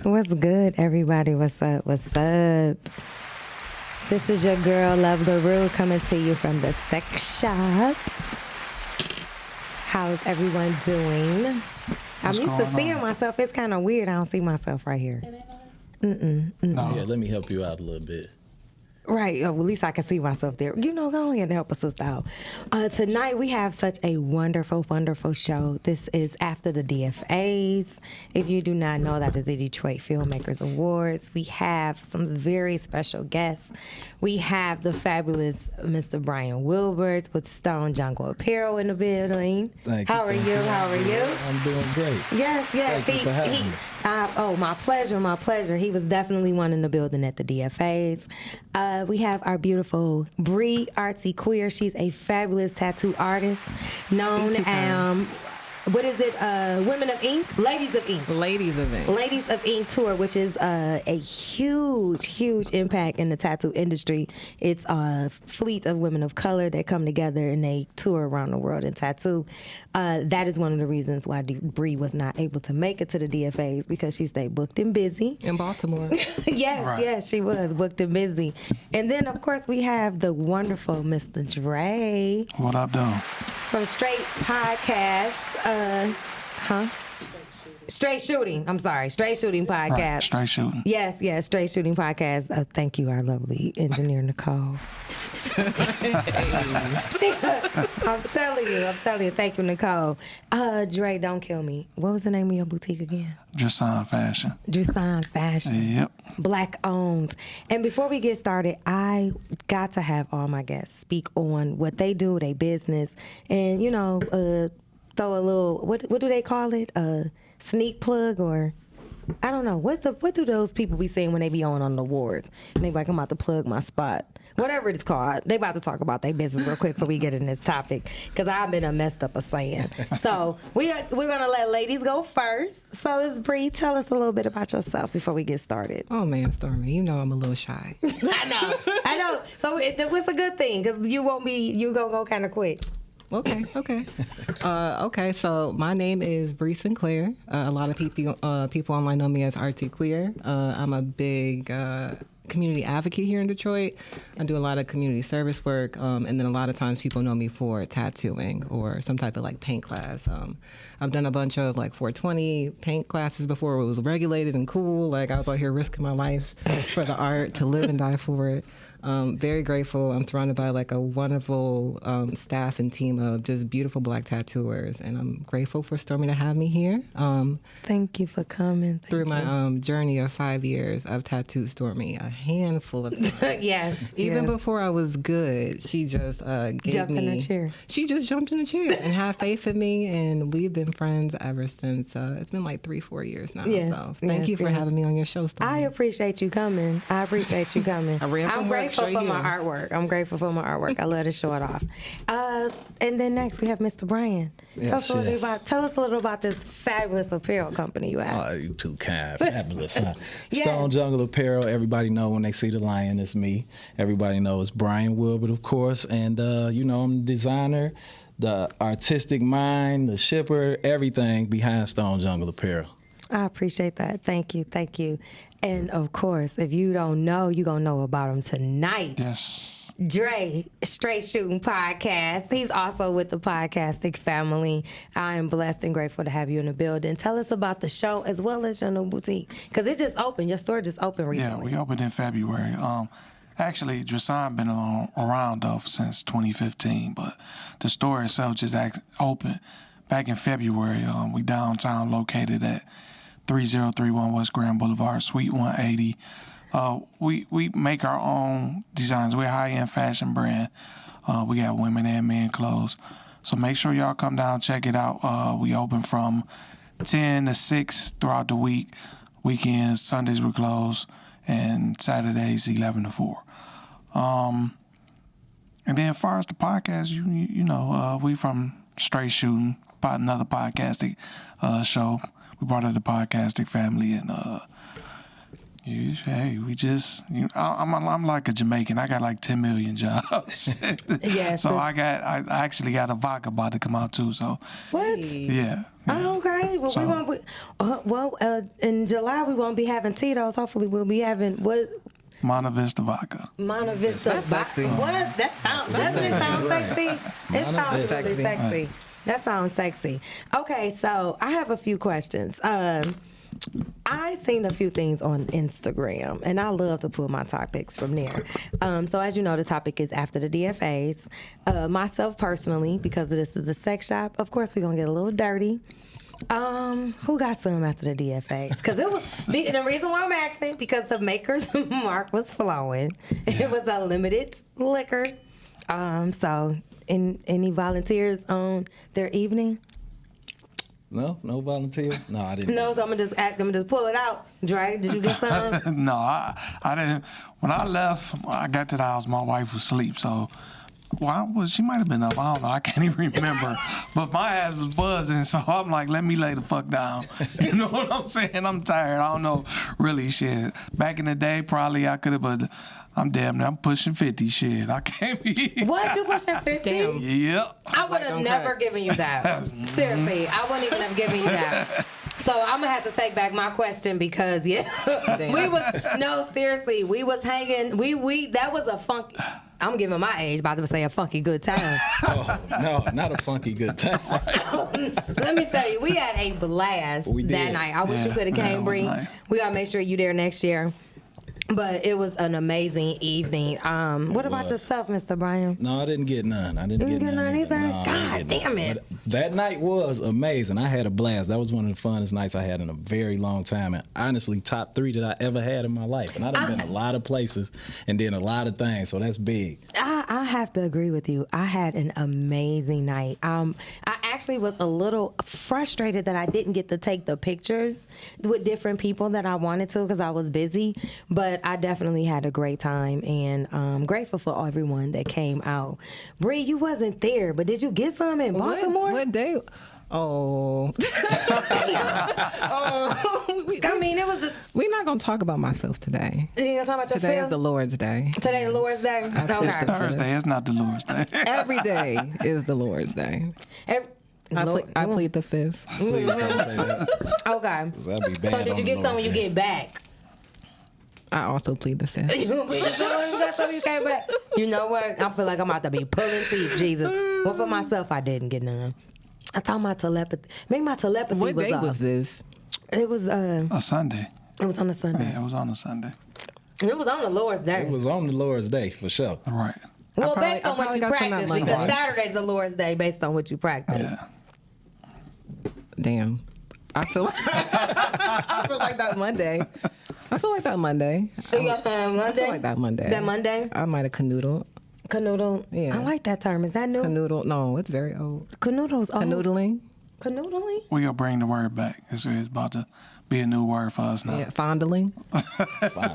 What's good, everybody? What's up? What's up? This is your girl, lovesLarue, coming to you from the Sex Shop. How's everyone doing? I'm used to seeing myself. It's kind of weird. I don't see myself right here. No. Here, let me help you out a little bit. Right. Well, at least I can see myself there. You know, go ahead and help a sister out. Tonight, we have such a wonderful, wonderful show. This is after the DFAs. If you do not know, that is the Detroit Filmmakers Awards. We have some very special guests. We have the fabulous Mr. Brian Wilbert with Stone Jungle Apparel in the building. Thank you. How are you? How are you? I'm doing great. Yes. Thank you for having me. Oh, my pleasure, my pleasure. He was definitely one in the building at the DFAs. We have our beautiful Bree, artsy queer. She's a fabulous tattoo artist known what is it? Women of Ink? Ladies of Ink. Ladies of Ink. Ladies of Ink tour, which is a huge, huge impact in the tattoo industry. It's a fleet of women of color that come together and they tour around the world in tattoo. That is one of the reasons why Bree was not able to make it to the DFAs, because she stayed booked and busy. In Baltimore. Yes, she was booked and busy. And then, of course, we have the wonderful Mr. Dre. What up, though? From Straight Podcast. Straight Shooting. I'm sorry. Straight Shooting Podcast. Right, Straight Shooting. Yes, Straight Shooting Podcast. Thank you, our lovely engineer, Nicole. I'm telling you. Thank you, Nicole. Dre, don't kill me. What was the name of your boutique again? Drusan Fashion. Drusan Fashion. Yep. Black owned. And before we get started, I got to have all my guests speak on what they do, their business, and, you know, throw a little, what do they call it? Sneak plug, or I don't know. What do those people be saying when they be on the awards? And they be like, I'm about to plug my spot. Whatever it's called. They about to talk about their business real quick before we get in this topic, because I've been a messed up a saying. So we're going to let ladies go first. So it's Bree, tell us a little bit about yourself before we get started. Oh, man, Stormy, you know I'm a little shy. I know. So it's a good thing, because you going to go kind of quick. Okay. Okay, so my name is Bree Sinclair. A lot of people online know me as Artsy Queer. I'm a big community advocate here in Detroit. I do a lot of community service work, and then a lot of times people know me for tattooing or some type of like paint class. I've done a bunch of like 420 paint classes before it was regulated and cool. Like I was out here risking my life for the art, to live and die for it. Very grateful. I'm surrounded by like a wonderful staff and team of just beautiful Black tattooers, and I'm grateful for Stormy to have me here. Thank you for coming. Through my journey of 5 years, I've tattooed Stormy a handful of times. Yes. Even before I was good, she just jumped in a chair. She just jumped in a chair and had faith in me, and we've been friends ever since. It's been like 3-4 years now. Yes. So thank you for having me on your show, Stormy. I appreciate you coming. I'm grateful for my artwork. I love to show it off. And then next we have Mr. Brian. Tell us a little about this fabulous apparel company you have. Oh, you too kind. Fabulous, huh? Yes. Stone Jungle Apparel. Everybody know when they see the lion, it's me. Everybody knows Brian Wilbert, of course. And, I'm the designer, the artistic mind, the shipper, everything behind Stone Jungle Apparel. I appreciate that. Thank you. And of course, if you don't know, you're going to know about him tonight. Yes. Dre, Straight Shooting Podcast. He's also with the podcasting family. I am blessed and grateful to have you in the building. Tell us about the show as well as your new boutique, because it just opened. Your store just opened recently. Yeah, we opened in February. Actually, Drusan been around since 2015, but the store itself just opened back in February. We downtown, located at 3031 West Grand Boulevard, Suite 180. We make our own designs. We're a high-end fashion brand. We got women and men clothes. So make sure y'all come down, check it out. We open from 10 to 6 throughout the week. Weekends, Sundays we're closed, and Saturdays 11 to 4. And then as far as the podcast, you know, we from Straight Shooting, another podcasting show. We brought up the podcasting family, and Hey, I'm like a Jamaican. I got like 10 million jobs. Yes. So I actually got a vodka about to come out too. So What? yeah. Oh, okay. Well, we won't. In July we won't be having Tito's. Hopefully, we'll be having what? Monta Vista vodka. Monta Vista vodka. What? Doesn't it sound sexy? It sounds really sexy. That sounds sexy. Okay, so I have a few questions. I seen a few things on Instagram, and I love to pull my topics from there. So as you know, the topic is after the DFAs. Myself personally, because this is the sex shop, of course we're going to get a little dirty. Who got some after the DFAs? Because it was the reason why I'm asking, because the maker's mark was flowing. It was a limited liquor. So any volunteers on their evening? No volunteers. No, I didn't. No, so I'm gonna just pull it out. Dre, did you get some? No, I didn't. When I left, I got to the house. My wife was asleep, so. She might have been up. I don't know. I can't even remember. But my ass was buzzing, so I'm like, let me lay the fuck down. You know what I'm saying? I'm tired. I don't know really shit. Back in the day, probably I could have, but I'm damn near. I'm pushing 50 shit. I can't be. What? You pushing 50? Damn. Yep. I would have never given you that. Seriously, I wouldn't even have given you that. So I'm gonna have to take back my question because seriously, we was hanging. We that was a funky. I'm giving my age, about to say a funky good time. Oh, no, not a funky good time. Let me tell you, we had a blast that night. I wish you could have came, Bree. Nice. We gotta make sure you there next year. But it was an amazing evening. What about yourself, Mr. Brian? No, I didn't get none. I didn't get none either. No, God damn it. But that night was amazing. I had a blast. That was one of the funnest nights I had in a very long time. And honestly, top 3 that I ever had in my life. And I've been a lot of places and did a lot of things. So that's big. I have to agree with you. I had an amazing night. I actually was a little frustrated that I didn't get to take the pictures with different people that I wanted to because I was busy. But I definitely had a great time, and I'm grateful for everyone that came out. Bree, you wasn't there, but did you get some in Baltimore? What day? Oh. I mean, it was we're not going to talk about my filth today. You going to talk about your Today filth? is the Lord's Day. Today is the Lord's Day? Okay. Thursday is not the Lord's Day. Every day is the Lord's Day. I plead the fifth. Please don't say that. Okay. That'd be bad. So did you get some when you get back? I also plead the fifth. You came back. You know what? I feel like I'm about to be pulling teeth, Jesus. Well, for myself, I didn't get none. I thought my telepathy. Maybe my telepathy what was day off. was this? It was a Sunday. It was on a Sunday. Yeah, it was on a Sunday. It was on the Lord's Day. It was on the Lord's Day for sure. Right. Well, based on what you practice, because Saturday's the Lord's Day based on what you practice. Yeah. Damn. I feel like that Monday. I feel like that Monday. You got that Monday? I feel like that Monday. That Monday? I might have canoodled. Canoodle? Yeah. I like that term. Is that new? Canoodle? No, it's very old. Canoodle's old. Canoodling? Canoodling? We're going to bring the word back. It's about to be a new word for us now. Yeah, fondling.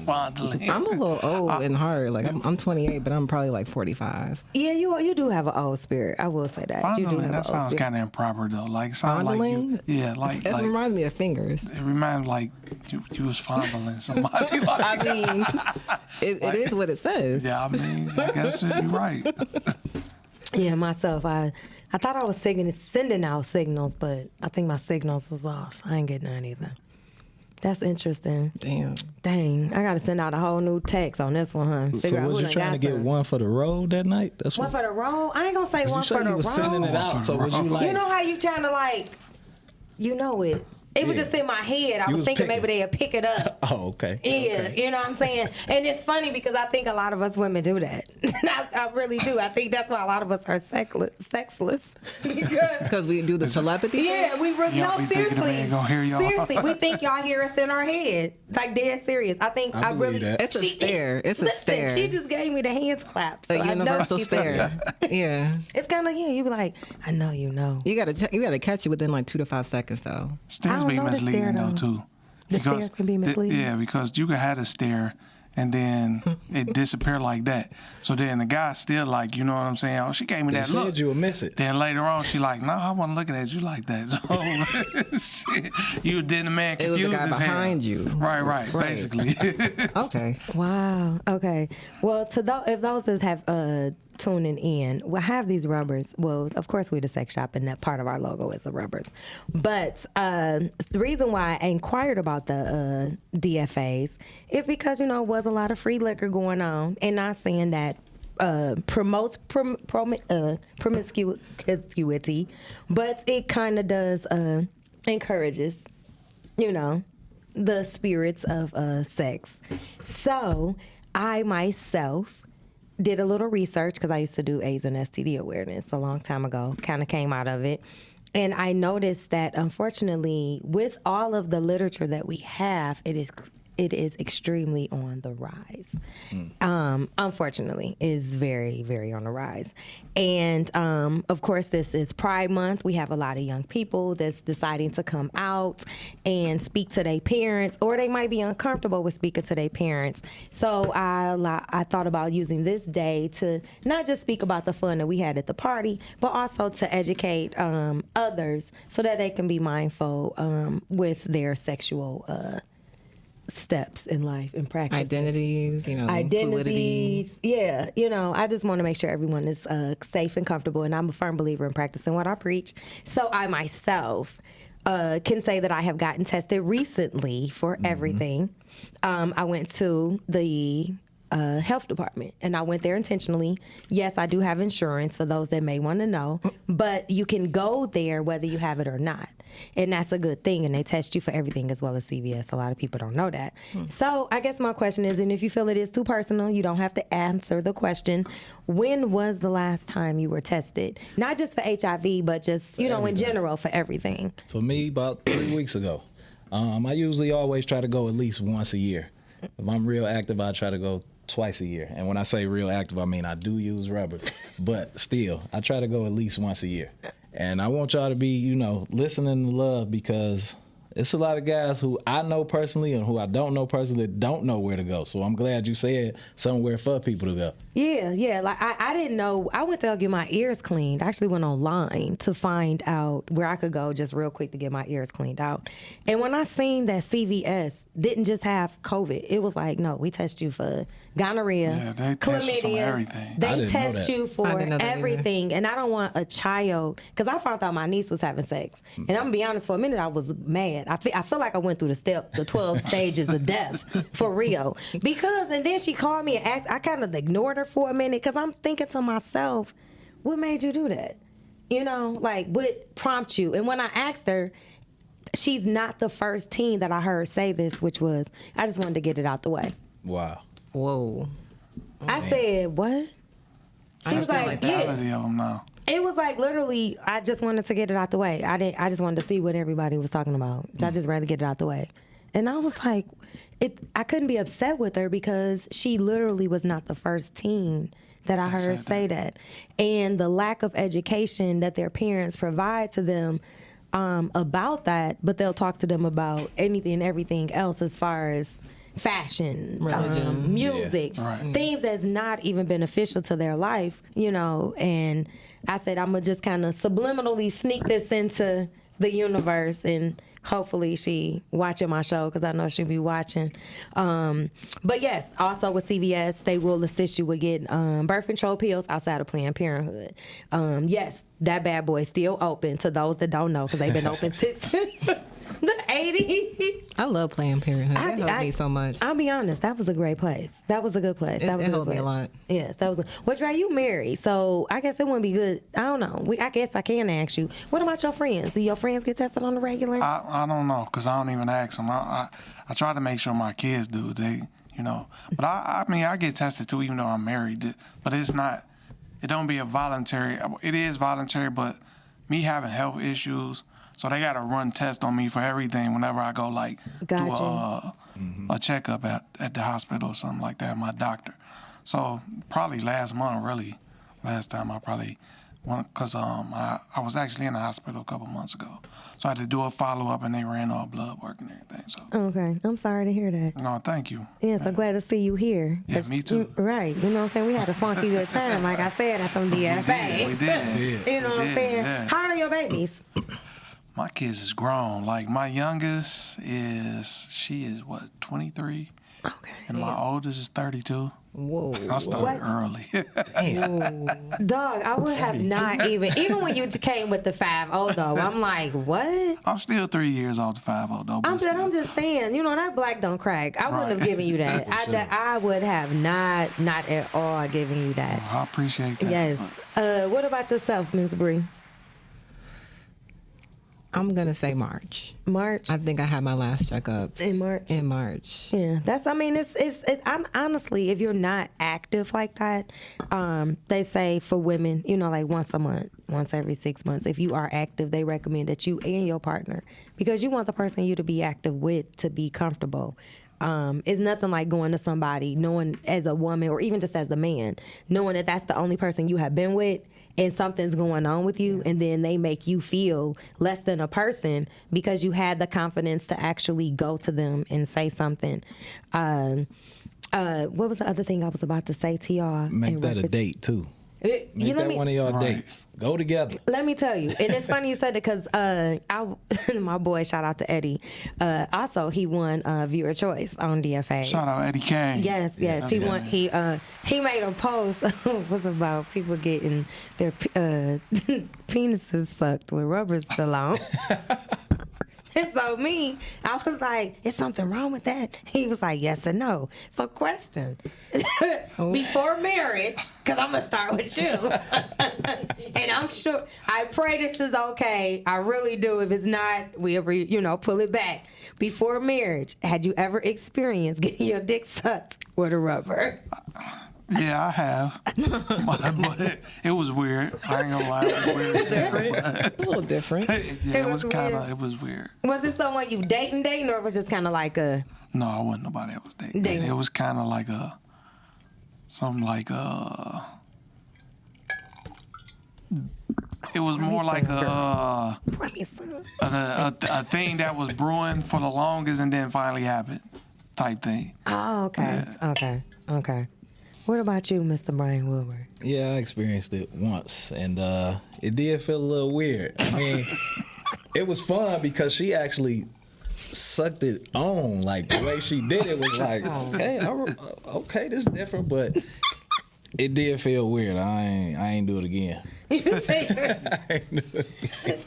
Fondling. I'm a little old and hard. Like I'm 28, but I'm probably like 45. Yeah, you do have an old spirit. I will say that. Fondling, you do have that sounds kind of improper though. Like sound fondling? like you, like it reminds me of fingers. It reminds like you was fondling somebody. Like, I mean, it is what it says. Yeah, I mean, I guess you're right. Yeah, myself, I thought I was sending out signals, but I think my signals was off. I ain't getting none either. That's interesting. Damn. Dang, I got to send out a whole new text on this one, huh? So was you trying to get one for the road that night? That's one for the road? I ain't going to say one for the road. You was sending it out, so was you like... You know how you trying to like, you know it. It was just in my head. I was thinking maybe they'd pick it up. Oh, okay. Yeah, okay. You know what I'm saying? And it's funny because I think a lot of us women do that. I really do. I think that's why a lot of us are sexless. Because we do the telepathy? Yeah, we really, no, seriously. Gonna hear y'all. Seriously, we think y'all hear us in our head. Like dead serious. I think I really... That. It's a stare. It's a stare. She just gave me the hands clap. So a universal stare. Yeah. It's kind of, you be like, I know you know. You gotta catch it within like 2 to 5 seconds though. Stares be misleading though too. The stares can be misleading. Yeah, because you can have a stare and then it disappeared like that. So then the guy still like, you know what I'm saying? Oh, she gave me They that said look. you would miss it. Then later on, she like, no, I wasn't looking at you like that. So, shit, you did the man It was confused the guy as hell. behind you. Right, basically. Okay. Wow. Okay. Well, if those that have tuning in, we'll have these rubbers. Well, of course, we're the sex shop, and that part of our logo is the rubbers. But the reason why I inquired about the DFAs is because, was a lot of free liquor going on, and not saying that promotes promiscuity, but it kind of does encourages, the spirits of sex. So I myself did a little research because I used to do AIDS and STD awareness a long time ago, kind of came out of it. And I noticed that, unfortunately, with all of the literature that we have, it is extremely on the rise. Unfortunately, is very, very on the rise. And of course, this is Pride Month. We have a lot of young people that's deciding to come out and speak to their parents, or they might be uncomfortable with speaking to their parents. So I thought about using this day to not just speak about the fun that we had at the party, but also to educate others so that they can be mindful with their sexual steps in life and practice. Identities, fluidity. Yeah, I just want to make sure everyone is safe and comfortable, and I'm a firm believer in practicing what I preach. So I myself can say that I have gotten tested recently for everything. I went to the health department, and I went there intentionally. Yes, I do have insurance for those that may want to know, but you can go there whether you have it or not, and that's a good thing, and they test you for everything as well as CVS. A lot of people don't know that. So I guess my question is, and if you feel it is too personal, you don't have to answer the question, when was the last time you were tested? Not just for HIV, but just, in general, for everything. For me, about 3 weeks ago. I usually always try to go at least once a year. If I'm real active, I try to go twice a year. And when I say real active, I mean I do use rubbers. But still, I try to go at least once a year. And I want y'all to be, listening to love, because it's a lot of guys who I know personally and who I don't know personally that don't know where to go. So I'm glad you said somewhere for people to go. Yeah. Like I didn't know. I went to get my ears cleaned. I actually went online to find out where I could go just real quick to get my ears cleaned out. And when I seen that CVS didn't just have COVID, it was like, no, we test you for gonorrhea, Yeah, they test you for everything. They test you for that everything. And I don't want a child, because I found out my niece was having sex. And I'm going to be honest, for a minute I was mad. I feel like I went through the 12 stages of death for real. And then she called me and asked, I kind of ignored her for a minute, because I'm thinking to myself, what made you do that? What prompted you? And when I asked her, she's not the first teen that I heard say this, which was, I just wanted to get it out the way. Wow. Whoa. I said, what? She was like, yeah. Of them now. It was like literally, I just wanted to get it out the way. I just wanted to see what everybody was talking about. I just rather get it out the way. And I was like, I couldn't be upset with her, because she literally was not the first teen that I heard say that. And the lack of education that their parents provide to them about that, but they'll talk to them about anything and everything else as far as fashion, religion, music, things that's not even beneficial to their life, and I said, I'm gonna just kind of subliminally sneak this into the universe, and hopefully she watching my show, because I know she'll be watching. But yes, also with CVS, they will assist you with getting birth control pills outside of Planned Parenthood. Yes, that bad boy is still open to those that don't know, because they've been open since the 80s. I love Planned Parenthood. That helped me so much. I'll be honest, that was a great place. That was a good place. That was it helped me a lot. Yes, that was. Well, Dre, you married, so I guess it wouldn't be good. I don't know. I guess I can ask you. What about your friends? Do your friends get tested on the regular? I don't know, because I don't even ask them. I try to make sure my kids do. But I get tested too, even though I'm married. But it's not. It don't be a voluntary. It is voluntary, but me having health issues. So they got to run tests on me for everything whenever I go, do a checkup at the hospital or something like that, my doctor. So probably last time I probably Because I was actually in the hospital a couple months ago. So I had to do a follow-up, and they ran all blood work and everything. So. Okay, I'm sorry to hear that. No, thank you. Yes, I'm glad to see you here. Yeah, me too. Right, you know what I'm saying? We had a funky good time, like I said, at some DFA. We did. You know what I'm saying? Yeah. How old are your babies? My kids is grown. Like, my youngest she is, 23? Okay. And my oldest is 32. Whoa. I started early. Dog, I would have not even when you came with the 5-0 though, I'm like, what? I'm still 3 years off the 5-0 though. I'm just saying, you know, that black don't crack. I wouldn't have given you that. I would have not at all given you that. I appreciate that. Yes. What about yourself, Miss Bree? I'm gonna say March. March. I think I had my last checkup In March. in March. Yeah, I'm honestly, if you're not active like that, they say for women, you know, like once a month, once every 6 months, if you are active, they recommend that you and your partner, because you want the person you to be active with to be comfortable. It's nothing like going to somebody, knowing as a woman or even just as a man, knowing that that's the only person you have been with and something's going on with you, and then they make you feel less than a person because you had the confidence to actually go to them and say something. What was the other thing I was about to say to y'all? Make that a date too. Make that one of y'all dates. Go together. Let me tell you, and it's funny you said it because my boy, shout out to Eddie. Also, he won viewer choice on DFA. Shout out Eddie Kane. Yes, he won. He made a post was about people getting their penises sucked with rubbers still on. And so I was like, is something wrong with that? He was like, yes and no. So question, before marriage, because I'm going to start with you. And I'm sure, I pray this is okay. I really do. If it's not, we'll, pull it back. Before marriage, had you ever experienced getting your dick sucked with a rubber? Yeah, I have. But it was weird. I ain't gonna lie, it was weird. A little different. It was weird. Was it someone you dating, or it was just kind of like a... No, I wasn't nobody I was dating. It was kind of like it was more like a thing that was brewing for the longest and then finally happened type thing. Oh, okay. Yeah. Okay. What about you, Mr. Brian Wilbur? Yeah, I experienced it once, and it did feel a little weird. I mean, it was fun because she actually sucked it on. Like, the way she did it was like, okay, this is different, but it did feel weird. I ain't do it again. I ain't do it again.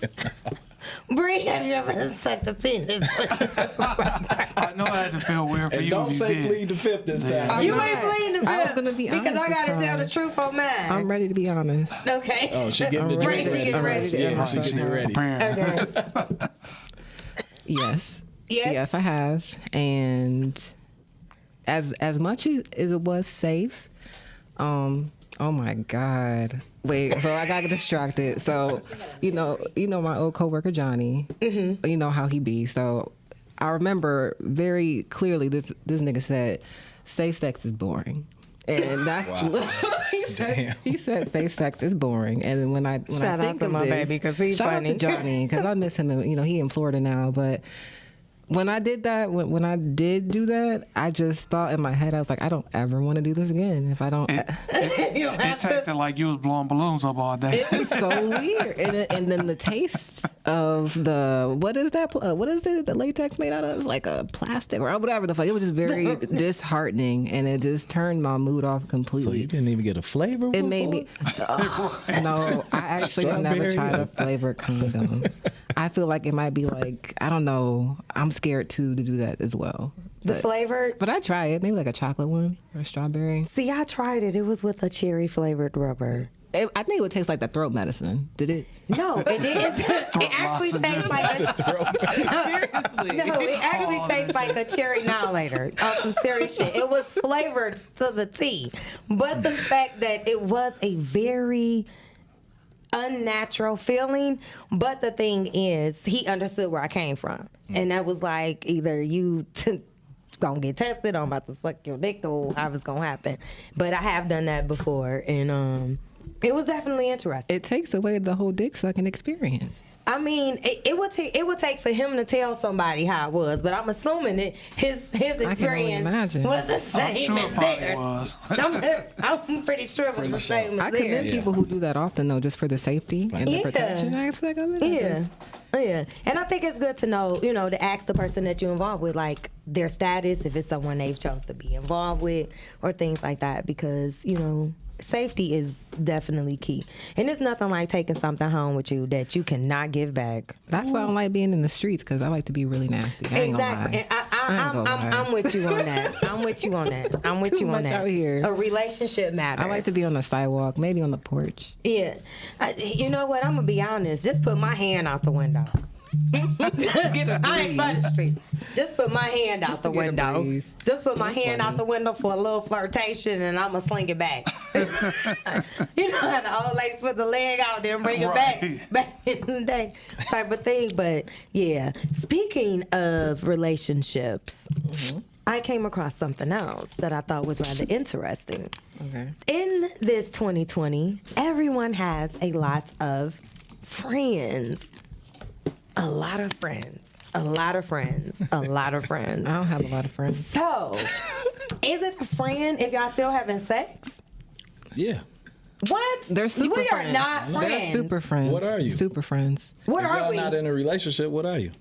Bree, have you ever sucked a penis? I know I had to feel weird for and you. Don't if you say did. plead the fifth this time. You ain't pleading the fifth. I was gonna be honest because I gotta this tell the time. truth on mine. I'm ready to be honest. Okay. Oh, she getting the Bree, drink she ready. getting ready. Yeah, she getting it ready. Okay. Yes. Yeah? Yes, I have. And as much as it was safe, oh my God. Wait, so I got distracted. So, you know my old coworker Johnny. Mm-hmm. You know how he be. So I remember very clearly this nigga said, "Safe sex is boring." And that's he said safe sex is boring. And when I Shout think out to of my this, baby, 'cause he's shout funny. out to Johnny because I miss him. And, he in Florida now, but. When I did that, when I did do that, I just thought in my head, I was like, I don't ever want to do this again. If I don't, It tasted like you was blowing balloons up all day. it was so weird. And then the taste of what is it? The latex made out of? It was like a plastic or whatever the fuck. It was just very disheartening, and it just turned my mood off completely. So you didn't even get a flavor? It made me. No, I actually have never tried a flavored condom. I feel like it might be like, I don't know. I'm scared too to do that as well. The flavor? But I try it. Maybe like a chocolate one or a strawberry. See, I tried it. It was with a cherry flavored rubber. I think it would taste like the throat medicine. Did it? No, it didn't. It actually tastes like Seriously. No, it actually tastes like a cherry annihilator on some serious shit. It was flavored to the T. But the fact that it was a very unnatural feeling, but the thing is, he understood where I came from. And that was like, either you gonna get tested, or I'm about to suck your dick, or how it's gonna happen. But I have done that before, and It was definitely interesting. It takes away the whole dick sucking experience. I mean, it would take for him to tell somebody how it was, but I'm assuming that his experience was the I'm same sure as it probably theirs. was. I'm pretty sure it was the same I as commend theirs. people who do that often, though, just for the safety and the protection aspect of it. Yeah, and I think it's good to know, to ask the person that you're involved with, like their status, if it's someone they've chose to be involved with, or things like that, because safety is definitely key. And it's nothing like taking something home with you that you cannot give back. That's why I don't like being in the streets, because I like to be really nasty. I ain't gonna lie. I'm with you on that. I'm with you on much that. out here. A relationship matters. I like to be on the sidewalk, maybe on the porch. Yeah. You know what? I'm going to be honest. Just put my hand out the window. I ain't by the street. Just put my hand out the window. Just put my hand out the window for a little flirtation, and I'm gonna sling it back. You know how the old ladies put the leg out there and bring it back in the day type of thing. But yeah, speaking of relationships, I came across something else that I thought was rather interesting. Okay. In this 2020, everyone has a lot of friends. A lot of friends. A lot of friends. A lot of friends. I don't have a lot of friends. So, is it a friend if y'all still having sex? Yeah. What? They're super We friends. are not friends. They're super friends. What are you? Super friends. What If are y'all we? not in a relationship, what are you?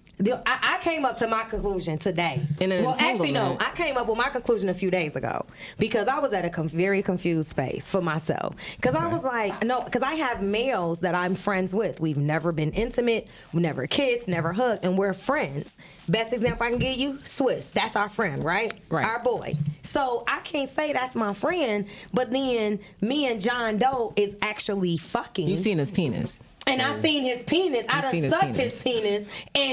I came up to my conclusion today. Well, actually, no. I came up with my conclusion a few days ago because I was at a very confused space for myself. Because I was like, no, because I have males that I'm friends with. We've never been intimate, we never kissed, never hugged, and we're friends. Best example I can give you, Swiss. That's our friend, right? Right. Our boy. So I can't say that's my friend, but then me and John Doe is actually fucking. You've seen his penis. And I seen his penis. I done sucked his penis.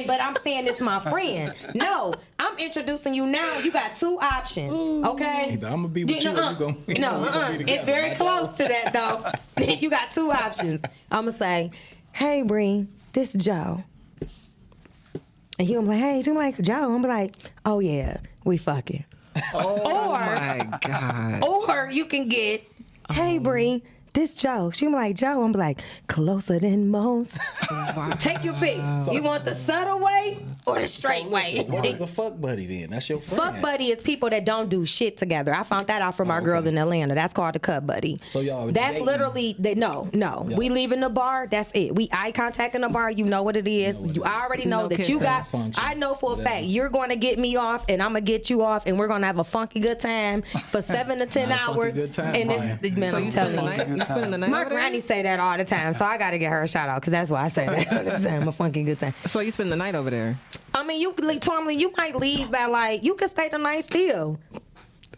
But I'm saying it's my friend. No, I'm introducing you now. You got two options, okay? Either I'm gonna be with you or you gonna be together. It's very close to that though. You got two options. I'm gonna say, hey, Bree, this Joe. And he'll be like, hey, you like Joe? I'm like, oh yeah, we fucking. Oh my God. Or you can get, hey, Bree, this Joe. She be like, Joe. I'm like, closer than most. Wow. Take your pick. You want the subtle way or the straight way? What is a fuck buddy then? That's your friend. Fuck buddy is people that don't do shit together. I found that out from our girls in Atlanta. That's called a cut buddy. So y'all That's dating? literally no. Yeah. We leaving the bar. That's it. We eye contact in the bar. You know what it is. You already know No that kissing. you got. Function. I know for a fact you're going to get me off, and I'm gonna get you off, and we're gonna have a funky good time for 7 to 10 Not a funky hours. good time, and Brian. man, So I'm you spend telling the you. night? You spend the night My over there? granny say that all the time, so I gotta get her a shout out because that's why I say that all the time. A funky good time. So you spend the night over there? I mean, you normally you might leave by like you can stay the night still.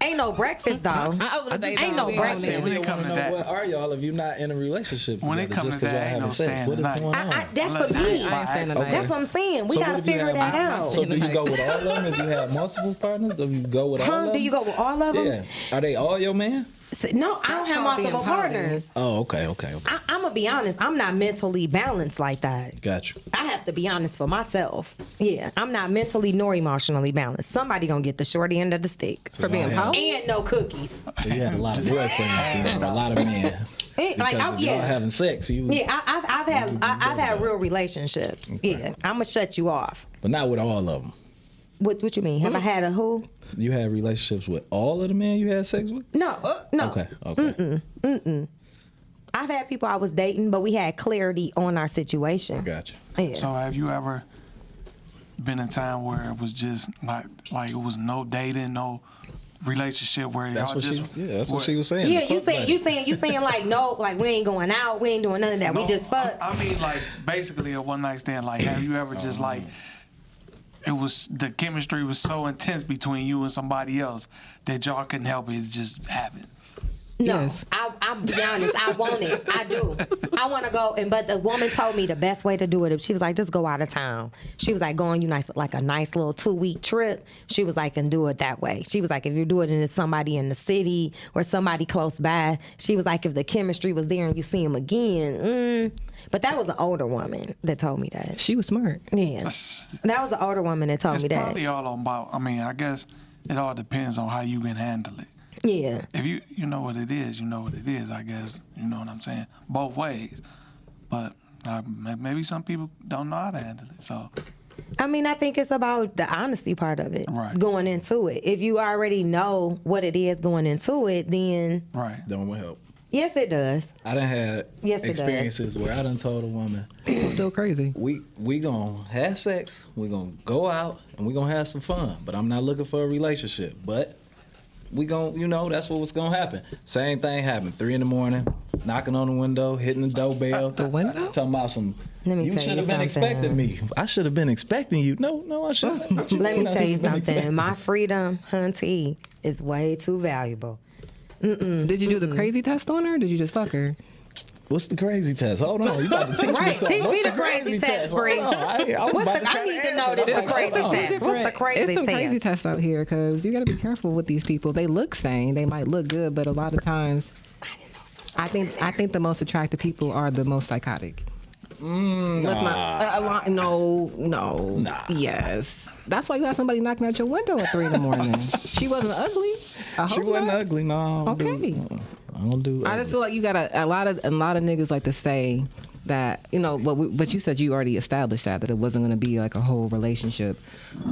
Ain't no breakfast though. Ain't no breakfast. I When still it come want to to know that. what are y'all if you're not in a relationship When it together come just to because y'all that, ain't having no sex. staying What is the night. going on? That's Unless for it's me. I ain't staying the night. That's what I'm saying. We So gotta what if you figure have- that out. So do you go with all of them if you have multiple partners? Or you go with all of them? Do you go with all of them? Yeah. Are they all your man? No, I don't have called being multiple poly. partners. Oh, okay. I'm gonna be honest. I'm not mentally balanced like that. Got you. I have to be honest for myself. Yeah, I'm not mentally nor emotionally balanced. Somebody gonna get the short end of the stick. So For being y'all poly? And no cookies. So you had a lot of boyfriends then, or a lot of men. Because if y'all having sex, you. Yeah, I've had real relationships. Yeah, I'm gonna shut you off. But not with all of them. What you mean? Have I had a who? You had relationships with all of the men you had sex with? No. Okay. I've had people I was dating, but we had clarity on our situation. Gotcha. Yeah. So have you ever been in a time where it was just like it was no dating, no relationship where That's y'all what just that's what she was saying. Yeah, the fuck buddy. you saying like no, like we ain't going out, we ain't doing none of that. We No, just fuck. I mean, like basically a one night stand. Like, have you ever just like it was the chemistry was so intense between you and somebody else that y'all couldn't help it just happen? No, Yes. I'll be honest. I want it. I do. I want to go. But the woman told me the best way to do it. She was like, just go out of town. She was like, go on like a nice little 2-week trip. She was like, and do it that way. She was like, if you do it and it's somebody in the city or somebody close by. She was like, if the chemistry was there and you see him again. But that was an older woman that told me that. She was smart. Yeah, that was an older woman that told It's me that. probably all about. I mean, I guess it all depends on how you can handle it. Yeah. If you know what it is, you know what it is, I guess. You know what I'm saying? Both ways. But maybe some people don't know how to handle it. So, I mean, I think it's about the honesty part of it. Right. Going into it. If you already know what it is going into it, then right. Don't help. yes, it does. I done had Yes, it experiences where I done told a woman, People still crazy. we gonna have sex, we gonna go out, and we gonna have some fun. But I'm not looking for a relationship. But we gonna, that's what's gonna happen. Same thing happened. 3 a.m, knocking on the window, hitting the doorbell. The window? Talking about some. Let me You tell should you have been something. expecting me. I should have been expecting you. No, I shouldn't. Let me tell you something. My freedom, hunty, is way too valuable. Did you do the crazy test on her or did you just fuck her? What's the crazy test? Hold on, you about to teach me Right, something. teach What's me the crazy test, Hold Bree. on, I was about to try I need to answer know that. this the crazy Hold on. test. What's the crazy It's some test? crazy tests out here because you got to be careful with these people. They look sane. They might look good, but a lot of times, I think the most attractive people are the most psychotic. Nah. Yes. That's why you have somebody knocking at your window at 3 a.m. She wasn't ugly. I hope She wasn't not. ugly, no. Okay. I don't do I just feel like you got a lot of niggas like to say that, but you said you already established that it wasn't going to be like a whole relationship.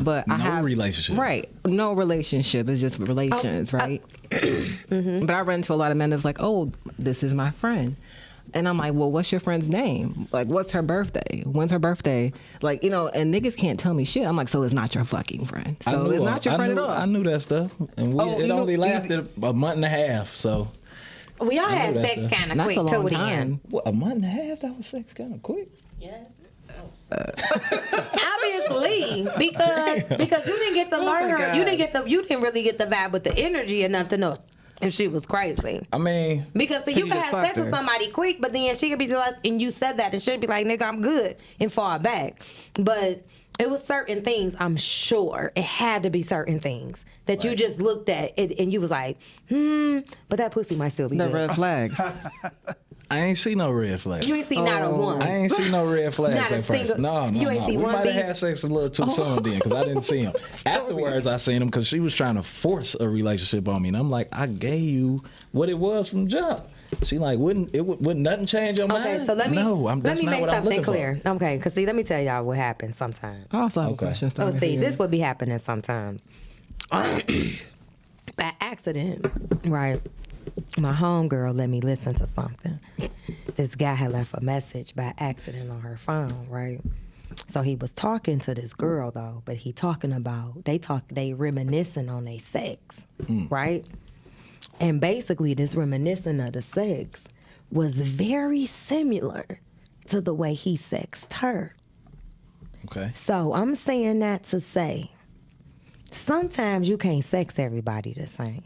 But relationship. Right. No relationship. It's just relations, right? But I run into a lot of men that's like, oh, this is my friend. And I'm like, well, what's your friend's name? Like, what's her birthday? When's her birthday? Like, and niggas can't tell me shit. I'm like, so it's not your fucking friend. So it's not your friend at all. I knew that stuff. And it only lasted a month and a half, so. We all had knew that sex stuff. kind of That's quick a long too time. then. What, a month and a half? That was sex kind of quick? Yes. Obviously, because you didn't get to learn her. God. You didn't really get the vibe with the energy enough to know if she was crazy. I mean, Because see, you you can just have fucked sex with her. somebody quick, but then she could be like, and you said that, and she'd be like, nigga, I'm good, and fall back. But it was certain things, I'm sure. It had to be certain things that you just looked at it, and you was like, but that pussy might still be The good. red flags. I ain't see no red flags. You ain't see not a one. I ain't see no red flags Not a at first. single- No. you ain't see We one might have beat? had sex a little too soon then because I didn't see him. Afterwards, I seen him because she was trying to force a relationship on me. And I'm like, I gave you what it was from jump. She like, wouldn't nothing change your mind? Okay, so let me that's let me not make what I'm something looking clear. Okay, because see, let me tell y'all what happens sometimes. I also have Okay. a question. Oh, starting see, here. this would be happening sometimes. By accident, right? My homegirl let me listen to something. This guy had left a message by accident on her phone, right? So he was talking to this girl though, but he talking about they reminiscing on their sex, right? And basically this reminiscing of the sex was very similar to the way he sexed her. Okay. So I'm saying that to say, sometimes you can't sex everybody the same.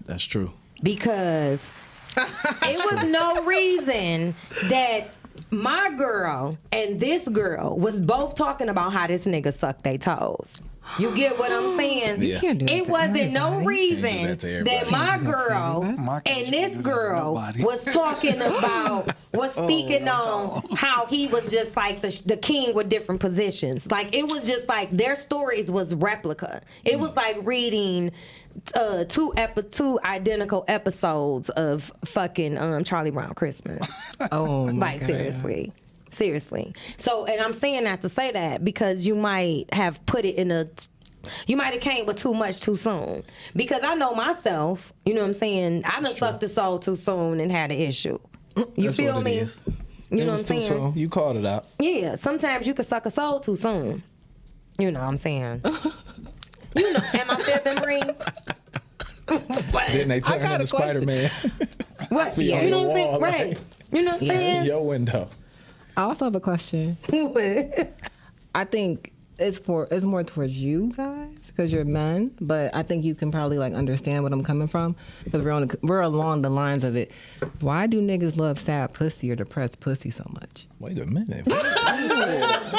That's true. Because it was no reason that my girl and this girl was both talking about how this nigga sucked their toes. You get what I'm saying? Yeah. Can't do that It to wasn't no everybody. reason Can't do that to everybody. that my girl My case, and you this can't do that to girl nobody. was talking about, was speaking on how he was just like the king with different positions. Like it was just like their stories was replica. It was like reading two identical episodes of fucking Charlie Brown Christmas. Oh, my Like God. seriously. So, and I'm saying that to say that because you might have put it you might have came with too much too soon. Because I know myself, you know what I'm saying? I done sucked the soul too soon and had an issue. You That's feel what me? it is. You It know was what I'm too saying? soon. You called it out. Yeah, sometimes you can suck a soul too soon. You know what I'm saying? You know, am I flipping, Bree? Then they I turned got a into Spider-Man. What? Be on You the know what I'm saying? wall, Right. like, You know what I'm in saying? your window. I also have a question. I think it's more towards you guys because you're men, but I think you can probably like understand what I'm coming from because we're along the lines of it. Why do niggas love sad pussy or depressed pussy so much? Wait a minute. You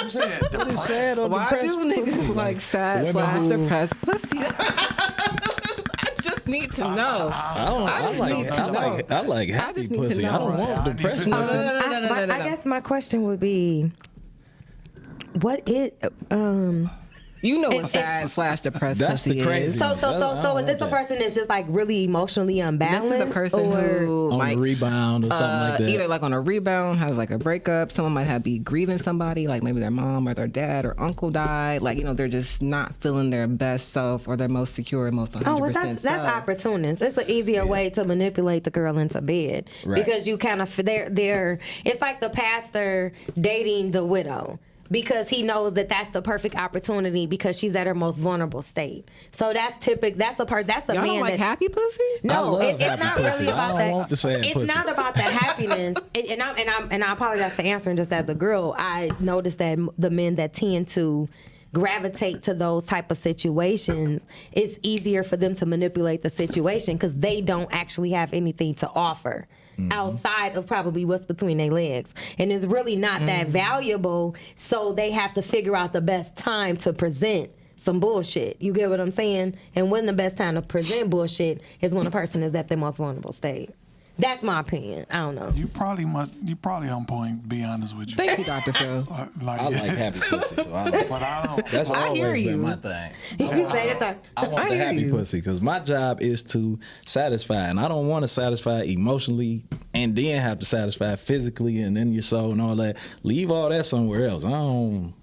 said What is sad or Why depressed? do niggas like sad Women slash who- depressed pussy? I just need to know. I like happy just need to pussy. I know. don't want I depressed need to know. pussy. I guess my question would be, what is You know what sad / depressed That's pussy the crazy. is. So is this a person that's just like really emotionally unbalanced? This is a person who on like a rebound or something like that. either like on a rebound, has like a breakup. Someone might be grieving somebody, like maybe their mom or their dad or uncle died. Like, you know, they're just not feeling their best self or their most secure, most 100% Oh, well, that's self. opportunist. It's an easier way to manipulate the girl into bed because you kind of they're. It's like the pastor dating the widow. Because he knows that that's the perfect opportunity because she's at her most vulnerable state. So that's typical. That's a Y'all man don't like that happy pussy? no, it's happy not pussy. really about I don't that. want the sad It's pussy. not about the happiness. And I apologize for answering just as a girl. I noticed that the men that tend to gravitate to those type of situations, it's easier for them to manipulate the situation because they don't actually have anything to offer. Outside of probably what's between their legs. And it's really not that valuable, so they have to figure out the best time to present some bullshit. You get what I'm saying? And when the best time to present bullshit is when a person is at their most vulnerable state. That's my opinion. I don't know. You probably on point, to be honest with you. Thank you, Dr. Phil. I like happy pussy, so I don't. But I don't. That's I hear always you. been my thing. You say it's a- I want I the hear happy you. pussy because my job is to satisfy, and I don't want to satisfy emotionally and then have to satisfy physically and then your soul and all that. Leave all that somewhere else. I don't.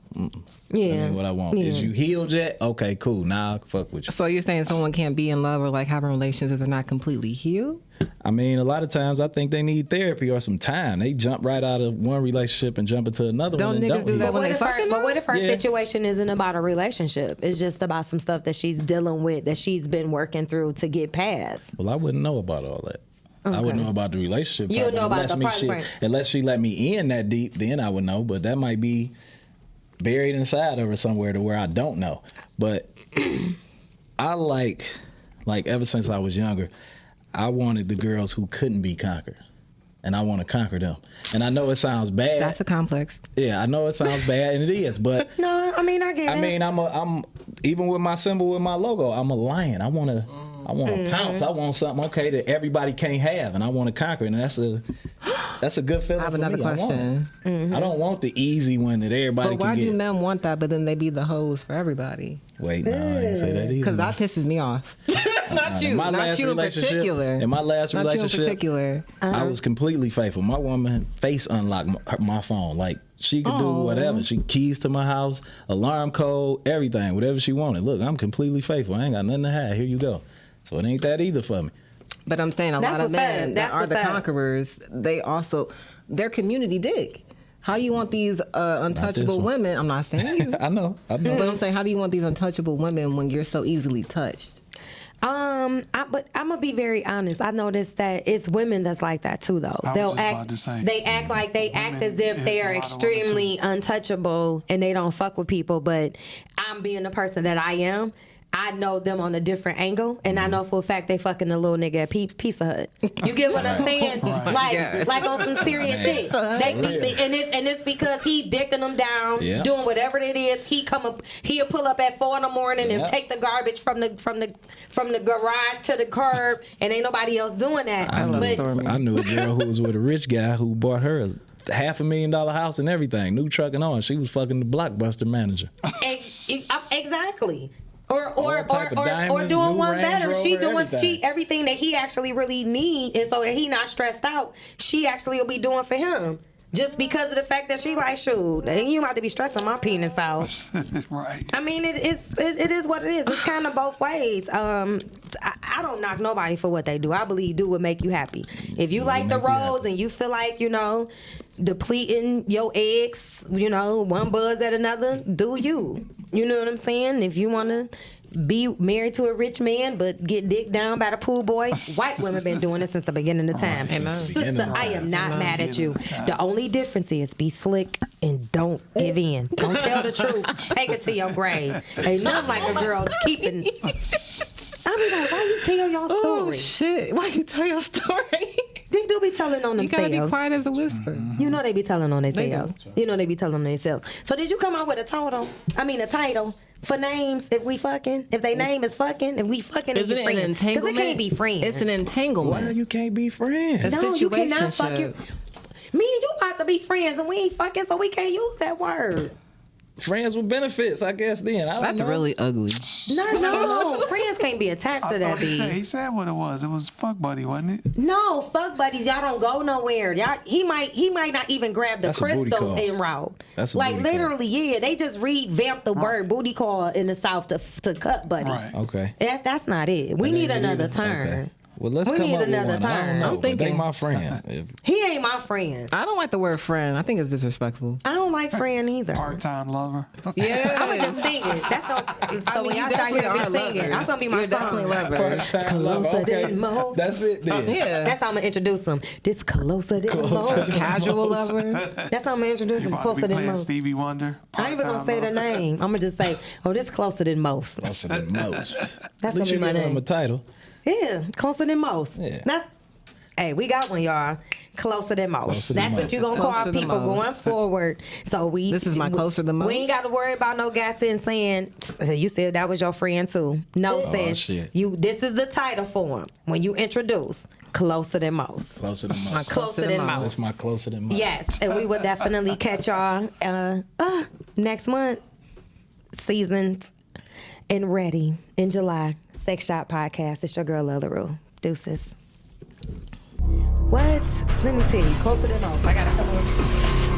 Yeah. I mean, what I want is you healed yet? Okay, cool. Now I can fuck with you. So you're saying someone can't be in love or like having relations if they're not completely healed? I mean, a lot of times I think they need therapy or some time. They jump right out of one relationship and jump into another Don't one. And niggas don't do heal. that when they fucking? But what if her Yeah. situation isn't about a relationship? It's just about some stuff that she's dealing with that she's been working through to get past. Well, I wouldn't know about all that. I wouldn't know about the relationship. You part, would know but about the part. unless she let me in that deep, then I would know. But that might be buried inside of her somewhere to where I don't know. But I like ever since I was younger, I wanted the girls who couldn't be conquered. And I want to conquer them. And I know it sounds bad. That's a complex. Yeah, I know it sounds bad, and it is. But No, I mean I get it. I mean, I'm even with my symbol, with my logo, I'm a lion. I want to pounce. I want something that everybody can't have, and I want to conquer. And that's a good feeling. I have for another me. I want question. it. I don't want the easy one that everybody But why can do get. men want that, but then they be the hoes for everybody? Wait, no, I ain't say that either. Because that pisses me off. Not you. Not you in particular. In my last Not relationship, you in particular. I was completely faithful. My woman face unlocked my phone. Like, she could do whatever. She keys to my house, alarm code, everything, whatever she wanted. Look, I'm completely faithful. I ain't got nothing to hide. Here you go. So it ain't that either for me. But I'm saying a That's lot of what's up. men that That's are what's the up. conquerors, they're community dick. How you want these untouchable one. women? I'm not saying you. I know. But I'm saying, how do you want these untouchable women when you're so easily touched? But I'm gonna be very honest. I noticed that it's women that's like that too, though. I was They'll just act. about to say. They act like they act Women as if is they a are lot of women, extremely too. untouchable and they don't fuck with people. But I'm being the person that I am. I know them on a different angle, and I know for a fact they fucking a little nigga at Pizza Hut. You get what I'm saying? Like on some serious shit. It's because he dicking them down, Yeah. doing whatever it is. He'll pull up at 4 a.m. and Yeah. take take the garbage from the garage to the curb, and ain't nobody else doing that. I love But Stormy. I knew a girl who was with a rich guy who bought her a $500,000 house and everything, new truck and all. She was fucking the Blockbuster manager. exactly. Or type of diamonds, doing new one Range better. She Rover, doing everything. everything that he actually really need, and so that he not stressed out. She actually will be doing for him. Just because of the fact that she like, shoot, you about to be stressing my penis out. Right. I mean, it is what it is. It's kind of both ways. I don't knock nobody for what they do. I believe do what make you happy. If you like the make you rolls happy. and you feel like, depleting your eggs, one buzz at another, do you. You know what I'm saying? If you want to be married to a rich man but get dicked down by the pool boy, white women been doing it since the beginning of time. Amen. Sister, I am not mad at you. The only difference is be slick and don't give in. Don't tell the truth. Take it to your grave. Ain't nothing like a girl keeping. I be like, why you tell your Oh story? shit! Why you tell your story? They do be telling on You gotta be themselves. quiet as a whisper. You know they be telling on They themselves. You know they be telling on themselves. So did you come out with a title for names if we fucking? If they name is fucking, if we fucking, Is and it we an friends? Because entanglement? it can't be friends. It's an entanglement. Why you can't be friends? A No, you cannot fuck situationship. your. Me and you about to be friends and we ain't fucking, so we can't use that word. friends with benefits, I guess. Then I don't That's know. really ugly. No, friends can't be attached to that, He B. said what it was. It was fuck buddy, wasn't it? No, fuck buddies, y'all don't go nowhere. Y'all, he might not even grab the That's a booty crystals call. en route. That's a like booty call. literally, yeah. They just revamped the word booty call in the South to cut buddy. Right. Okay. That's not it. We That need ain't it another either? term. Okay. Well, let's We come need up with another one. I don't term. know, I'm but they thinking- my friend. If- He ain't my friend. I don't like the word friend. I think it's disrespectful. I don't like friend either. Part-time lover. Yeah. I was just singing. That's gonna. So when you y'all start definitely hearing me are singing, lovers. that's gonna be my You're definitely song. lovers. Part-time lover. Closer Okay. than most. That's it then. Yeah. That's how I'm gonna introduce them. This closer than Closer. most. Casual lover. That's how I'm gonna introduce You them. about to be Closer than playing most. Stevie Wonder. I ain't even gonna say the Part-time name. I'm gonna just say, oh, this closer than most. Closer than most. That's At least gonna be you my giving them name. a title. Yeah, closer than most. Yeah. That's. Hey, we got one, y'all. Closer than most. Closer than That's what most. you gonna call Closer than people most. going forward. So This is my closer than most? We ain't got to worry about no gassing saying you said that was your friend too. No, Oh, sis. shit. This is the title for him when you introduce closer than most. Closer than most. Closer than most. That's my closer than most. Yes, and we will definitely catch y'all next month, seasoned and ready in July. Sex Shop Podcast. It's your girl lovesSexshop. Deuces. What? Let me tell you. Closer than most. I gotta come over.